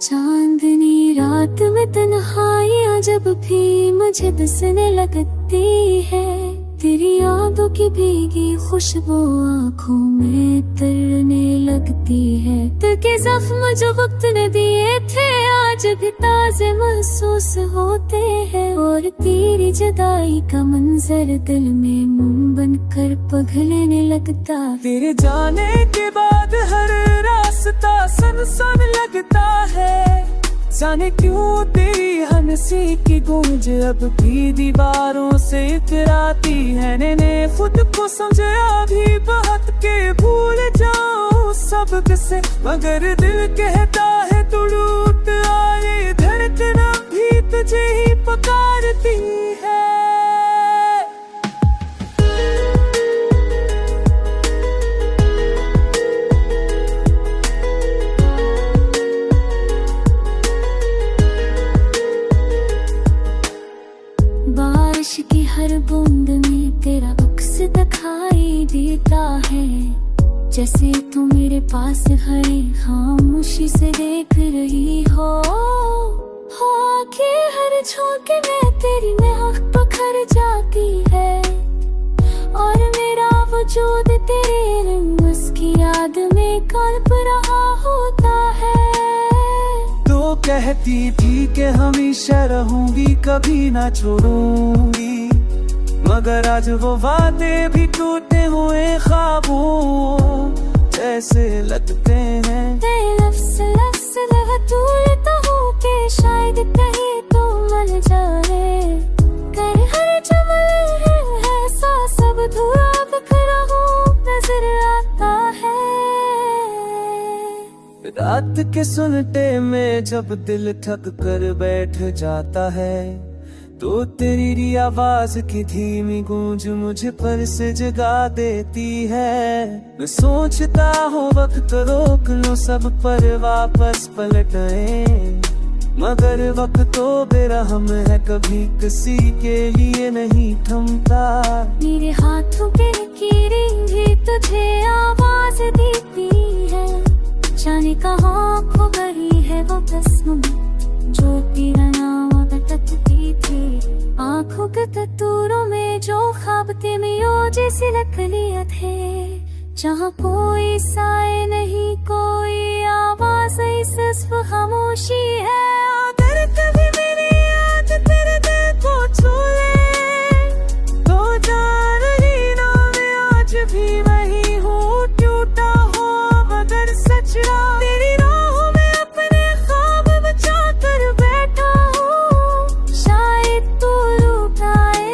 चांदनी रात में तन्हाइयाँ जब भी मुझे दिसने लगती है, तेरी यादों की भीगी खुशबू आँखों में तरने लगती है। दिल के जख्म जो वक्त ने दिए थे आज भी ताजे महसूस होते हैं, और तेरी जुदाई का मंजर दिल में मोम बनकर पिघलने लगता। तेरे जाने के बाद हर रास्ता सुनसान लगता है, जाने क्यों तेरी हंसी की गूंज अब भी दीवारों से इतराती है। ने खुद को समझा भी बहुत के भूल जाऊं सब से, मगर दिल कहता है तू लूट आए, धड़कन भी तुझे ही पुकारती है। बारिश की हर बूंद में तेरा अक्स दिखाई देता है, जैसे तू मेरे पास खड़ी खामोशी से देख रही हो के हर झोंके में तेरी महक पखर जाती है, और मेरा वजूद तेरे रंग की याद में कल्प रहा होता है। तो कहती थी कि हमेशा रहूंगी कभी ना छोड़ूंगी, मगर आज वो वादे भी टूटे हुए ख्वाबों जैसे लगते हैं। लफ्ज़ लफ्ज़ लगता हूँ कि शायद कहीं तो मर जाए, कर हर जमल है सा सब धुआ बखरा हूँ नजर आता है। रात के सुनते में जब दिल थक कर बैठ जाता है, तो तेरी आवाज की धीमी गूंज मुझे पर से जगा देती है। मैं सोचता हूँ वक्त रोक लो सब पर वापस पलटाए, मगर वक्त तो बेरहम है कभी किसी के लिए नहीं थमता। मेरे हाथों के लकीरें भी तुझे आवाज देती है, जाने कहाँ खो गई है वो कसम जो तेरा नाम तकती थी। आँखों के तत्तूरों में जो ख्वाब थे मियो जैसे लकलियाँ थे, जहाँ कोई साए नहीं कोई आवाज सिर्फ खामोशी है। अगर कभी मेरी याद तेरे दिल को छू ले, तो जान लेना मैं आज भी वही हूँ, टूटा हो मगर सचरा तेरी राहों में अपने ख्वाब बचा कर बैठा हूँ। शायद तू लूट आए,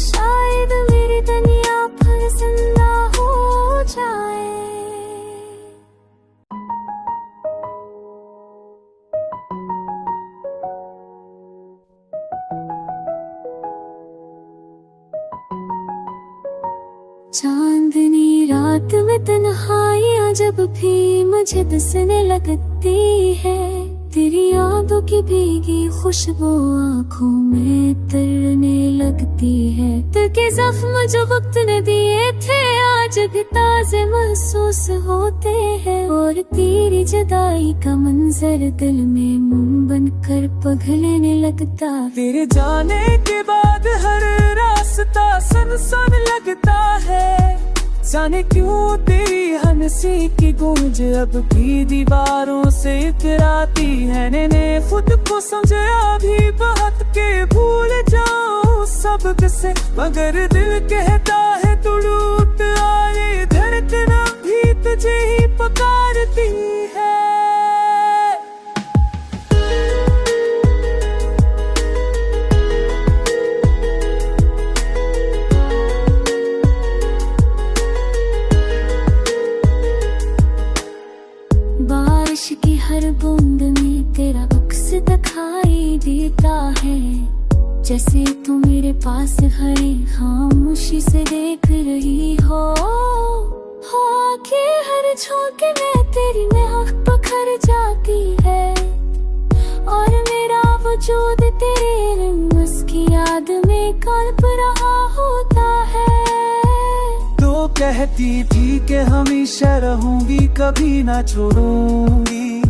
शायद मेरी दुनिया फिर जिंदा हो जाए। चांदनी रात में तन्हाइयाँ जब भी मुझे दिसने लगती है, तेरी यादों की भीगी खुशबू आँखों में तरने लगती है। दिल के जख्म जो वक्त ने दिए थे आज भी ताजे महसूस होते हैं, और तेरी जुदाई का मंजर दिल में मोम बनकर पिघलने लगता। तेरे जाने के बाद हर रास्ता सुनसान लगता है, जाने क्यों तेरी हंसी की गूंज अब भी दीवारों से इतराती है। ने खुद को समझा भी बहुत के भूल जाऊं सब से, मगर दिल कहता है तू लूट आए, धड़कन भी तुझे ही पुकारती है। बारिश की हर बूंद में तेरा अक्स दिखाई देता है, जैसे तू मेरे पास खड़ी खामोशी से देख रही हो के हर झोंके में तेरी महक पखर जाती है, और मेरा वजूद तेरे रंग की याद में कल्प रहा होता है। तो कहती थी कि हमेशा रहूंगी कभी ना छोड़ूंगी,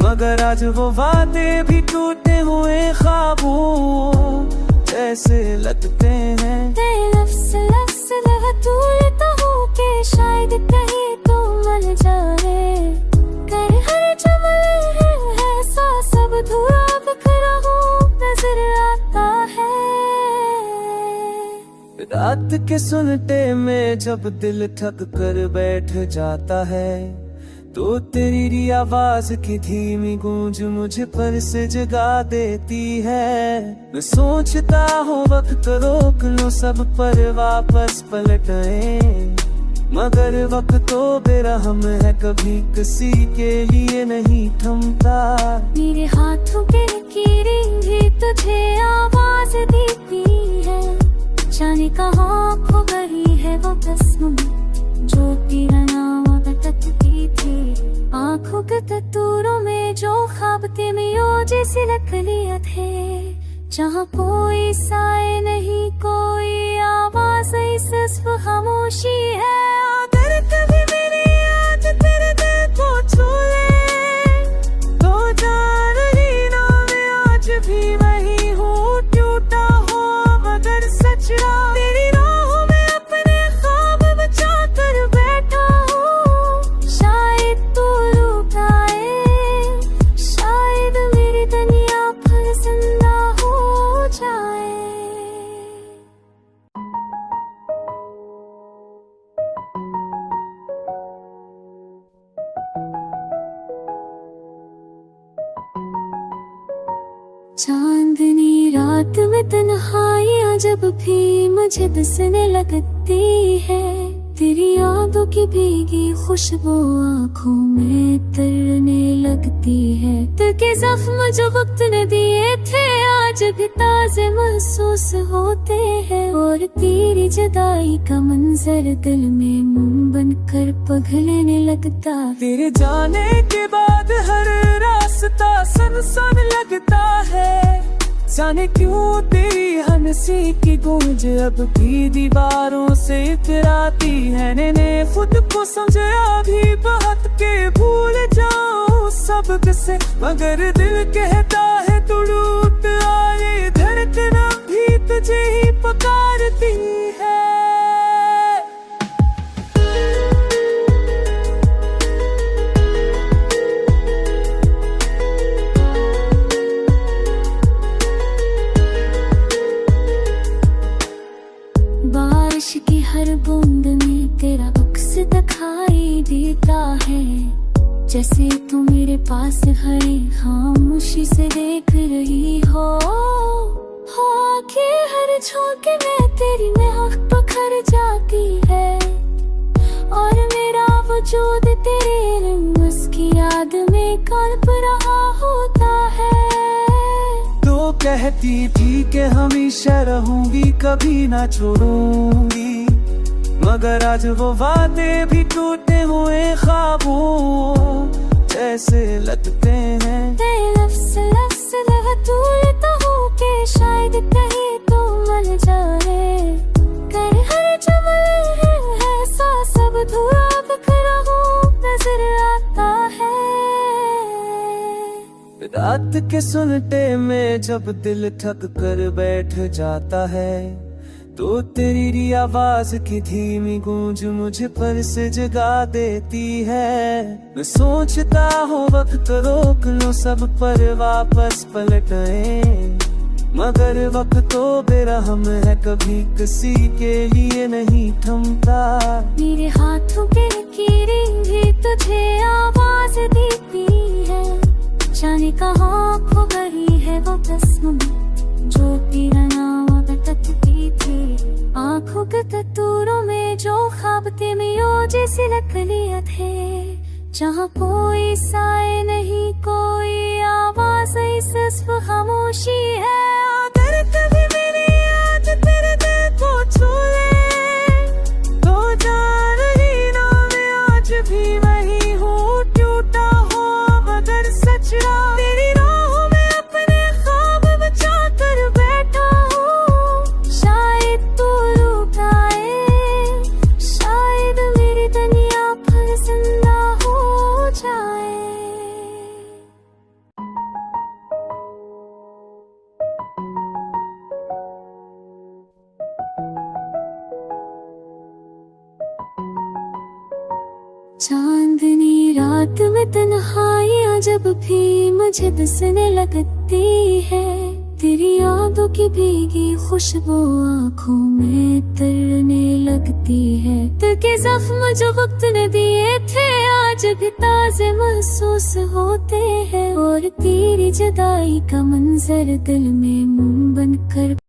मगर आज वो वादे भी टूटे हुए ख्वाबों जैसे लगते हैं। लफ्ज़ लफ्ज़ बतूलता हूँ कि शायद कहीं तो मर जाए। कर हर जमल है ऐसा सब धुआ बखरा हूँ नजर आता है। रात के सुनते में जब दिल थक कर बैठ जाता है तो तेरी आवाज की धीमी गूंज मुझे पर से जगा देती है। मैं सोचता हूँ वक्त रोक लो सब पर वापस पलटे, मगर वक्त तो बेरहम है कभी किसी के लिए नहीं थमता। मेरे हाथों के लकीरें भी तुझे आवाज देती है। जाने कहाँ खो गई है वो कसम जो तेरा नाम बतकती थी। आँखों के तत्तूरों में जो ख्वाब थे मियो जैसे लग लिए थे। जहाँ कोई साए नहीं कोई आवाज सिर्फ खामोशी है। अगर कभी मेरी याद तेरे दिल को छू ले तो जान लेना मैं आज भी वही हूँ। टूटा हो मगर सच्चा तेरी राहों में अपने ख्वाब बचा कर बैठा हूँ। शायद तू रुक आए, शायद मेरी दुनिया फिर जिंदा हो जाए। चांदनी रात में तन्हाइयाँ जब भी मुझे दिसने लगती है। तेरी यादों की भीगी खुशबू आँखों में तरने लगती है। दिल के जख्म जो वक्त ने दिए थे आज भी ताजे महसूस होते हैं। और तेरी जुदाई का मंजर दिल में मोम बनकर पिघलने लगता। तेरे जाने के बाद हर रास्ता सुनसान लगता है। जाने क्यों तेरी हंसी की गूंज अब भी दीवारों से इतराती है। ने खुद को समझा भी बहुत के भूल जाऊं सब से, मगर दिल कहता है तू लूट आए। धड़कना भी तुझे ही पुकारती है। बारिश की हर बूंद में तेरा अक्स दिखाई देता है। जैसे तू मेरे पास खड़ी खामोशी से देख रही हो कि हर झोंके में तेरी महक पखर जाती है। और मेरा वजूद तेरे रंग की याद में कल्प रहा होता है। तो कहती थी कि हमेशा रहूंगी कभी ना छोड़ूंगी, मगर आज वो वादे भी टूटे हुए ख्वाबों जैसे लगते हैं। लफ्ज़ लफ्ज़ बतूलता हूँ कि शायद कहीं तो मर जाए। कर हर जमल है ऐसा सब धुआ बखरा हूँ नजर आता है। रात के सुनते में जब दिल थक कर बैठ जाता है तो तेरी आवाज की धीमी गूंज मुझे पर से जगा देती है। मैं सोचता हूँ वक्त रोक लो सब पर वापस पलटे, मगर वक्त तो बेरहम है कभी किसी के लिए नहीं थमता। मेरे हाथों के लकीरें भी तुझे आवाज देती है। जाने कहाँ खो गई है वो कसम जो तेरा नाम बतकती थी। आँखों के तत्तूरों में जो ख्वाब थे मियो जैसे लग लिए थे। जहाँ कोई साए नहीं कोई आवाज सिर्फ खामोशी है। अगर कभी मेरी याद तेरे दिल को छू ले तो जान लेना मैं आज भी वही हूँ। टूटा हो मगर सच्चा तेरी राहों में अपने ख्वाब बचा कर बैठा हूँ। शायद तू रुक आए, शायद मेरी दुनिया फिर जिंदा हो जाए। चांदनी रात में तन्हाइयाँ जब भी मुझे दिसने लगती है, तेरी यादों की भीगी खुशबू आँखों में तरने लगती है। दिल के जख्म जो वक्त ने दिए थे आज भी ताजे महसूस होते हैं, और तेरी जुदाई का मंजर दिल में मुंह बनकर